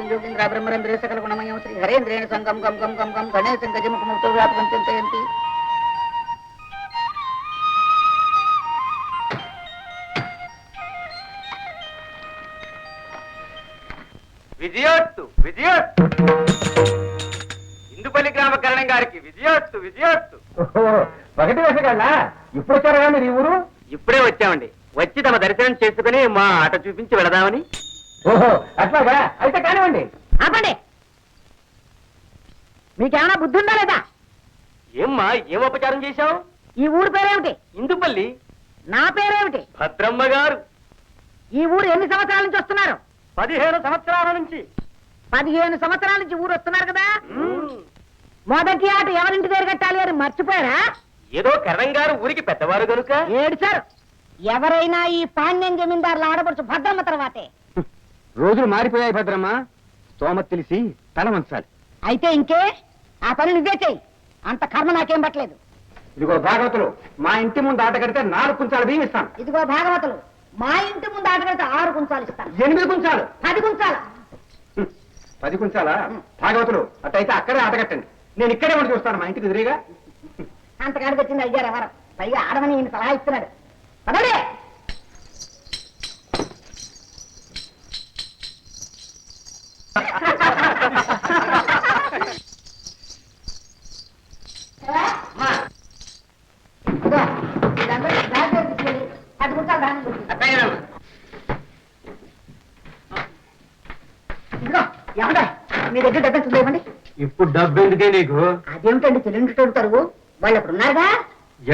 మృత్యుంజోగింద్ర బ్రహ్మరంధ్రే సకల గుణమయం శ్రీ హరేంద్రేణ సంగం గం గం గం గం గణేశం గజముఖముక్తో వ్యాపకం చింతయంతి. విజయోత్తు విజయోత్తు ఇందుపల్లి గ్రామ కరణం గారికి విజయోత్తు విజయోత్తు. ఒకటి వేసగలనా? ఇప్పుడు వచ్చారా మీరు ఈ ఊరు? ఇప్పుడే వచ్చామండి. వచ్చి తమ దర్శనం చేసుకుని మా ఆట చూపించి వెళదామని. ఓహో అట్లాగా, అయితే కానివ్వండి. ఆపండి, మీకేమైనా బుద్ధి ఉందా లేదా? ఏమ్మా ఏం ఉపచారం చేశావు? ఈ ఊరు పేరేమిటి? ఇందుపల్లి. నా పేరేమిటి? భద్రమ్మ గారు. ఈ ఊరు ఎన్ని సంవత్సరాల నుంచి వస్తున్నారు? 15 సంవత్సరాల నుంచి. 15 సంవత్సరాల నుంచి ఊరు వస్తున్నారు కదా. మొదటి ఆట ఎవరింటి దగ్గర కట్టాలి అని మర్చిపోయారా? ఏదో కరణం గారు ఊరికి పెద్దవారు కనుక. ఏడ్చారు. ఎవరైనా ఈ పాండ్యం జమీందారులు ఆడపడుచు భద్రమ్మ తర్వాతే. రోజులు మారిపోయాయి భద్రమ్మ, స్తోమత తెలిసి తల వంచాలి. అయితే ఇంకే ఆ పని నువ్వే చెయ్యి. అంత కర్మ నాకేం పట్టలేదు. ఇదిగో భాగవతులు, మా ఇంటి ముందు ఆట కడితే 4 కుంచాలు బియ్యం ఇస్తాను. ఇదిగో భాగవతులు, మా ఇంటి ముందు ఆట కడితే 6 కుంచాలు ఇస్తాను. 8 కుంచాలు. 10 కుంచాలు. 10 కుంచాలా? భాగవతులు అట్టయితే అక్కడే ఆట కట్టండి, నేను ఇక్కడే ఉండి చూస్తాను మా ఇంటికి ఎదురుగా. అంతకాడికి వచ్చింది అయ్యారు ఎవరు? పైగా ఆడమని ఈయన సలహా ఇస్తున్నాడు. పదండి. మీ దగ్గర డబ్బు ఎంత ఇవ్వండి. ఇప్పుడు డబ్బు ఎందుకే నీకు? అదేమిటండి సిలిండర్ తోడుతారు? వాళ్ళు అప్పుడు ఉన్నారుగా.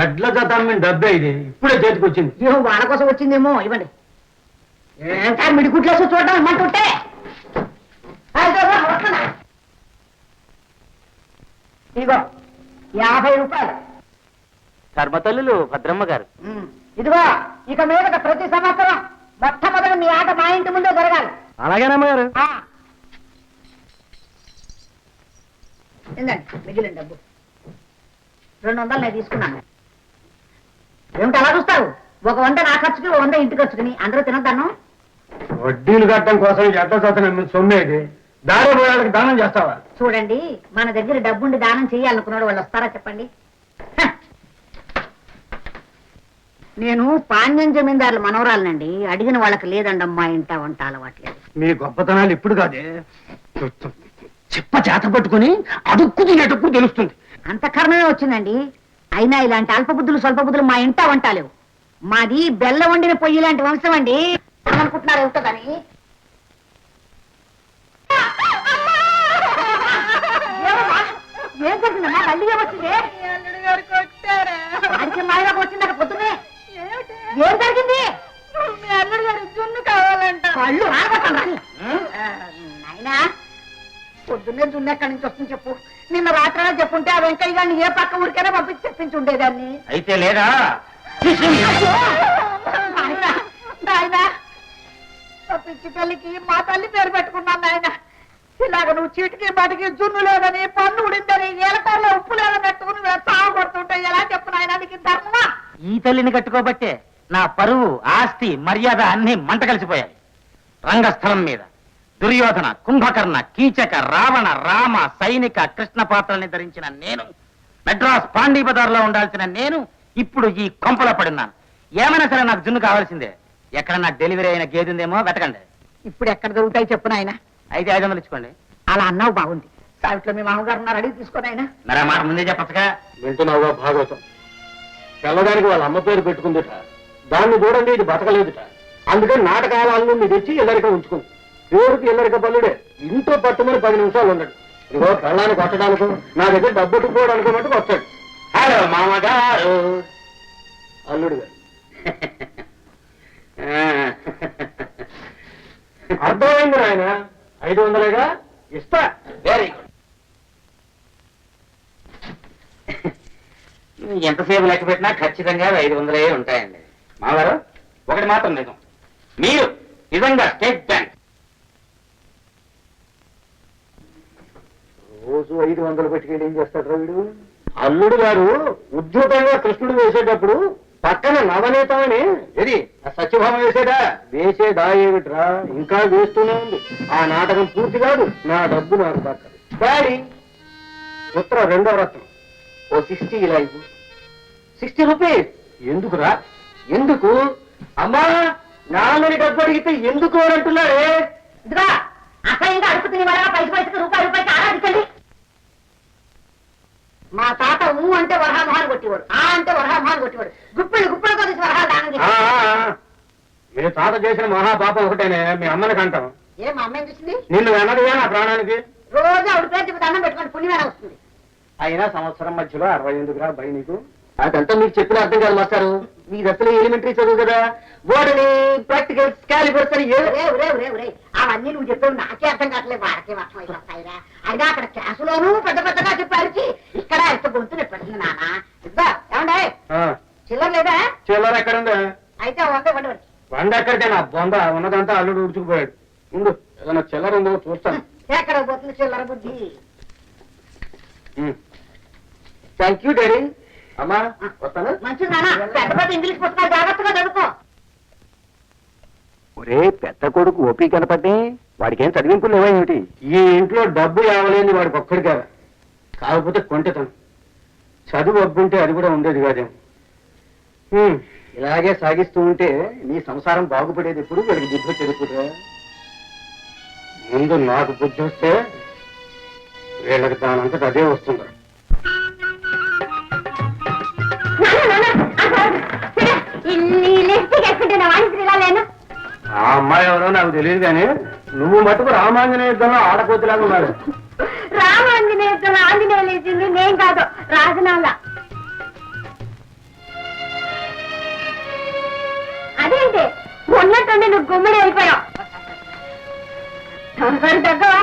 ఎడ్ల జతమ్మిన డబ్బే ఇది, ఇప్పుడే చేతికి వచ్చింది. ఏమో వాళ్ళ కోసం వచ్చిందేమో, ఇవ్వండి. మిడి గుట్లేసి చూడడం ఇమ్మంటుంటే ఇదిగో 50 రూపాయలు. ధర్మతల్లులు భద్రమ్మ గారు. ఇదిగో ఇక మీద ప్రతి సంవత్సరం మొట్టమొదటి మీ ఆట మా ఇంటి ముందే జరగాలి. అలాగేనమ్మా గారు. ఏందండి మిగిలిన డబ్బు 200 నేను తీసుకున్నాను. ఏమిటి అలా చూస్తారు? 100 నా ఖర్చుకి, 100 ఇంటి ఖర్చుకుని అందరూ తినొద్దాను. వడ్డీలు కట్టడం కోసం ఎడ్ల జత సొమ్మేది, దారి పోయాళ్ళకి దానం చేస్తావా? చూడండి, మన దగ్గర డబ్బుండి దానం చేయాలనుకున్నాడు వాళ్ళు వస్తారా చెప్పండి? నేను పాండ్యం జమీందారుల మనవరాలనండి. అడిగిన వాళ్ళకి లేదండమ్మా ఇంట వంట అలవాట్లేదు. మీ గొప్పతనాలు ఇప్పుడు కాదే, చిప్ప చేత పట్టుకుని అడుక్కు తినేటప్పుడు తెలుస్తుంది. అంత కర్మమే వచ్చిందండి. అయినా ఇలాంటి అల్పబుద్ధులు స్వల్పబుద్ధులు మా ఇంట వంటాలేవు. మాది బెల్ల వండిన పొయ్యి లాంటి వంశం అండి. అనుకుంటున్నారు ఏమిటోదని. ఏం జరిగిందమ్మా? మళ్ళీ ఏమొచ్చింది? అడిగి మాయలోకి వచ్చింది అక్కడ పొద్దునే. ఏం జరిగింది? మీ అల్లుడు గారు జున్ను కావాలంట. కళ్ళు రాగొట్టండి. నాయనా, పొద్దున్నే జున్ను ఎక్కడి నుంచి వస్తుంది చెప్పు. నిన్న రాత్రి చెప్పుంటే ఆ వెంకయ్య గారిని ఏ పక్క ఊరికైనా పంపించి తెప్పించి ఉండేదాన్ని. అయితే లేదా? పిచ్చి తల్లికి మా తల్లి పేరు పెట్టుకున్నాను నాయన. ఇలాగ నువ్వు చీటికి బతికి జున్ను లేదని, పన్ను ఉడిందని, ఏలకారులో ఉప్పు లేదని పెట్టుకుని తాగు కొడుతుంటే ఎలా చెప్పు నాయన? నీకు ధర్మమా? ఈ తల్లిని కట్టుకోబట్టే నా పరువు, ఆస్తి, మర్యాద అన్ని మంట కలిసిపోయాయి. రంగస్థలం మీద దుర్యోధన, కుంభకర్ణ, కీచక, రావణ, రామ, సైనిక, కృష్ణ పాత్రల్ని ధరించిన నేను, మెడ్రాస్ పాండీ బజార్లో ఉండాల్సిన నేను ఇప్పుడు ఈ కొంపలో పడున్నాను. ఏమైనా సరే నాకు జున్ను కావాల్సిందే. ఎక్కడ నాకు డెలివరీ అయిన గేది ఉందేమో వెతకండి. ఇప్పుడు ఎక్కడ దొరుకుతాయి చెప్పు నాయన? అయితే 500 ఇచ్చుకోండి. అలా అన్నావు బాగుంది. సావిట్లో మీ మామగారు ఉన్నారు, అడిగి తీసుకోనాయన. మరి ఆ మాట ముందే చెప్పచ్చుగా. వింటున్నావుగా భాగవతం? తెల్లదానికి వాళ్ళ అమ్మ పేరు పెట్టుకుందిట, దాన్ని చూడండి ఇది బతకలేదుట. అందుకని నాటకాలను తెచ్చి ఇల్లరిక ఉంచుకుంది. పేరుకి ఇల్లరిక పల్లుడే. ఇంట్లో పట్టుమని 10 నిమిషాలు ఉండడు. ఇదిగో పెళ్ళాన్ని కొట్టడానికి నా దగ్గర డబ్బెట్టుకోవడానికి మటుకు వచ్చాడు. హలో మామగారు. అల్లుడు గారు అర్థమైంది ఆయన. 500గా ఇస్తా. Very good. ఎంతసేపు లెక్క పెట్టినా ఖచ్చితంగా 500 ఉంటాయండి. మామగారు, ఒకటి మాత్రం నిజం, మీరు నిజంగా స్టేట్ బ్యాంక్. రోజు 500 పెట్టుకెళ్ళి ఏం చేస్తాడు వీడు? అల్లుడు గారు ఉద్యోగంగా కృష్ణుడు వేసేటప్పుడు పక్కన నవనీతమని ఏది ఆ సత్యభామ వేసేదా ఏమిట్రా ఇంకా వేస్తూనే ఉంది. ఆ నాటకం పూర్తి కాదు, నా డబ్బు నాకు దక్కదు. డాడీ ఉత్తర 2వ రత్నం ఓ 60 ఇలా ఇవ్వు. 60 రూపీస్ ఎందుకురా? ఎందుకు అమ్మా? నాన్నని డబ్బు అడిగితే ఎందుకు అని అంటున్నారే? ఇదిగా అసహ్యంగా అడుపు తిని వాళ్ళ పైసకి రూపాయికి ఆరాధించండి. మా తాత ఊ అంటే వరహామహాలు కొట్టేవాడు, ఆ అంటే వరహామహాలు కొట్టేవాడు. గుప్పిళ్ళు కొద్ది వరహాలు దానం చేసి. మీ తాత చేసిన మహాపాపం ఒకటేనే మీ అమ్మని కంటాం. ఏ మా అమ్మాయి చూసింది? నిన్ను అన్నదిగా నా ప్రాణానికి. రోజు ఆవిడ పేరు చెప్పి దండం పెట్టుకొని పుణ్యమేనా వస్తుంది. అయినా సంవత్సరం మధ్యలో 60 ఎందుకురా భయ నీకు? అదంతా మీకు చెప్పిన అర్థం కాదు మాస్టారు. మీకు అసలు ఎలిమెంటరీ చదువు కదా, బోర్డుని ప్రాక్టికల్స్ క్యాలిబర్స్ అని అవన్నీ నువ్వు చెప్పావు నాకే అర్థం కావట్లేదు, వాడికే వర్షం అయిపోతాయిరా. అయినా అక్కడ క్లాసులోనూ పెద్ద పెద్దగా చెప్పారు, ఇక్కడ ఎంత గొంతు నెప్పడుతుంది నాన్న. ఇద్దా ఏమండే చిల్లర లేదా? చిల్లర ఎక్కడుందా? అయితే 100 ఇవ్వండి. వంద ఎక్కడితే నా బొంద ఉన్నదంతా అల్లుడు ఉడుచుకుపోయాడు. ముందు ఏదైనా చిల్లర ఉందో చూస్తాను. ఎక్కడ పోతుంది చిల్లర బుద్ధి? Thank you daddy. అమ్మా వస్తాను. మంచిది నాన్న, పెద్ద పెద్ద ఇంగ్లీష్ పుస్తకాలు జాగ్రత్తగా చదువుకో. ఒరే పెద్ద కొడుకు ఓపీ కనపడి వాడికి ఏం చదివింపులు లేవేమిటి? ఈ ఇంట్లో డబ్బు ఇవ్వలేని వాడికి ఒక్కడిగా, కాకపోతే కొంటెతను. చదువు అబ్బుంటే అది కూడా ఉండేది కాదేమో. ఇలాగే సాగిస్తూ ఉంటే నీ సంసారం బాగుపడేది ఎప్పుడు? వీడికి బుద్ధి వచ్చేది ఎప్పుడు? ముందు నాకు బుద్ధి వస్తే వీళ్ళకి దానంతట అదే వస్తుంది. ఆ అమ్మాయి ఎవరో నాకు తెలియదు కానీ నువ్వు మటుకు రామాంజనేయ యుద్ధంలో ఆడపోతులాగా ఉన్నాడు. రామాంజనేయ యుద్ధంలో ఆంజనేయులు ఇచ్చింది నేను కాదు, రాజనాల. అదేంటి ఉన్నట్టుండి నువ్వు గుమ్మడి అయిపోయావు. దగ్గర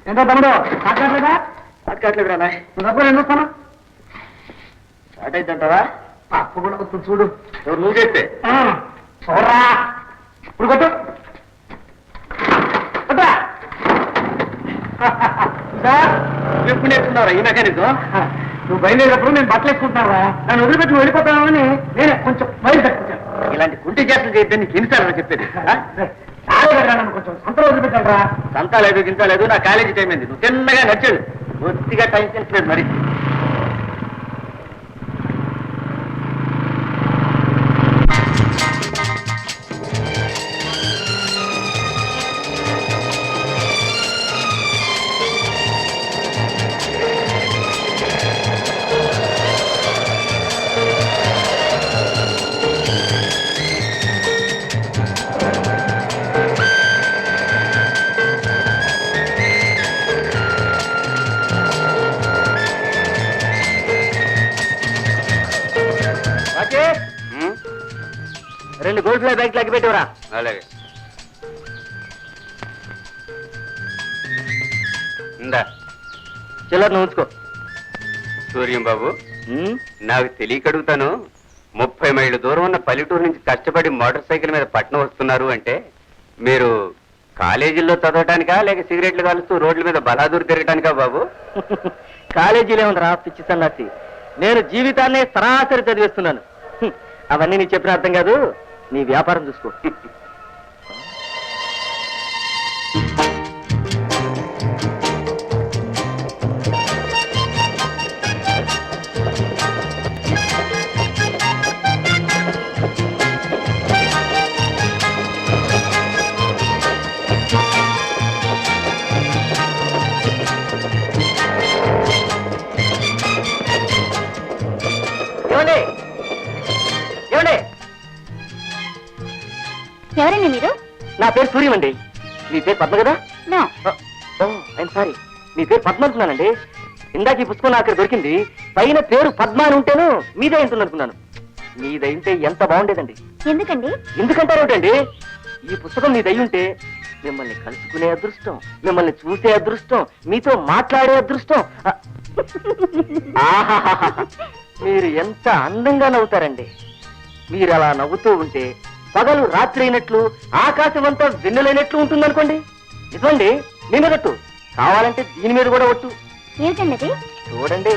ఎంతో తమ్ముడు మాట్లాడలేదా? మాట్లాడలేదురా డబ్బులు ఎందుకు వస్తాను? స్టార్ట్ అయిద్దంటావా? అప్పు కూడా వస్తుంది చూడు. ఎవరు నువ్వు చేస్తే చూడరా ఇప్పుడు కొట్టు. ఎప్పుడు నేర్చుకున్నారా ఈ మెకానిజం? నువ్వు బయలుదేరేటప్పుడు నేను బట్టలు వేసుకుంటున్నావా? నన్ను వదిలిపెట్టి వెళ్ళిపోతామని నేను కొంచెం బయలు తగ్గించాను. ఇలాంటి కుంటి చేతులు చేద్దాం నీకు ఎన్నిసార్లు చెప్పేది? నన్ను కొంచెం సంత వదిలిపెట్టారా? సంత లేదు గింత లేదు, నా కాలేజీ టైం అయింది. నువ్వు చిన్నగా నచ్చాడు, కొద్దిగా టైం సెన్స్ మరి. రెండు గోల్డ్ ఫ్లై బ్యాంక్ లాగి పెట్టేవరా? అలాగే. ఇందా చిల్లర నువ్వు ఉంచుకో. సూర్యం బాబు, నాకు తెలియక అడుగుతాను, 30 మైళ్ళ దూరం ఉన్న పల్లెటూరు నుంచి కష్టపడి మోటార్ సైకిల్ మీద పట్నం వస్తున్నారు అంటే మీరు కాలేజీల్లో చదవటానికా లేక సిగరెట్లు కాలుస్తూ రోడ్ల మీద బలాదూరు తిరగటానికా బాబు? కాలేజీలే ఉందిరా పిచ్చి సన్నాసి, నేను జీవితాన్నే సరాసరి చదివేస్తున్నాను. అవన్నీ నీ చెప్పిన అర్థం కాదు, నీ వ్యాపారం చూసుకో. ఎవరండి మీరు? నా పేరు సూర్యం అండి. మీ పేరు పద్మ కదా? నో. ఐఎమ్ సారీ, మీ పేరు పద్మ అనుకున్నానండి. ఇందాక ఈ పుస్తకం నాకు అక్కడ దొరికింది, పైన పేరు పద్మ అని ఉంటేను మీదే ఉంటుంది అనుకున్నాను. మీదైంటే ఎంత బాగుండేదండి. ఎందుకండి? ఎందుకంటారేమిటండి, ఈ పుస్తకం మీదై ఉంటే మిమ్మల్ని కలుసుకునే అదృష్టం, మిమ్మల్ని చూసే అదృష్టం, మీతో మాట్లాడే అదృష్టం. మీరు ఎంత అందంగా నవ్వుతారండి. మీరు అలా నవ్వుతూ ఉంటే పగలు రాత్రి అయినట్లు ఆకాశం అంతా వెన్నెలైనట్లు ఉంటుందనుకోండి. ఇదండి మీ మీదట్టు, కావాలంటే దీని మీద కూడా ఒట్టు. ఏమిటండి చూడండి.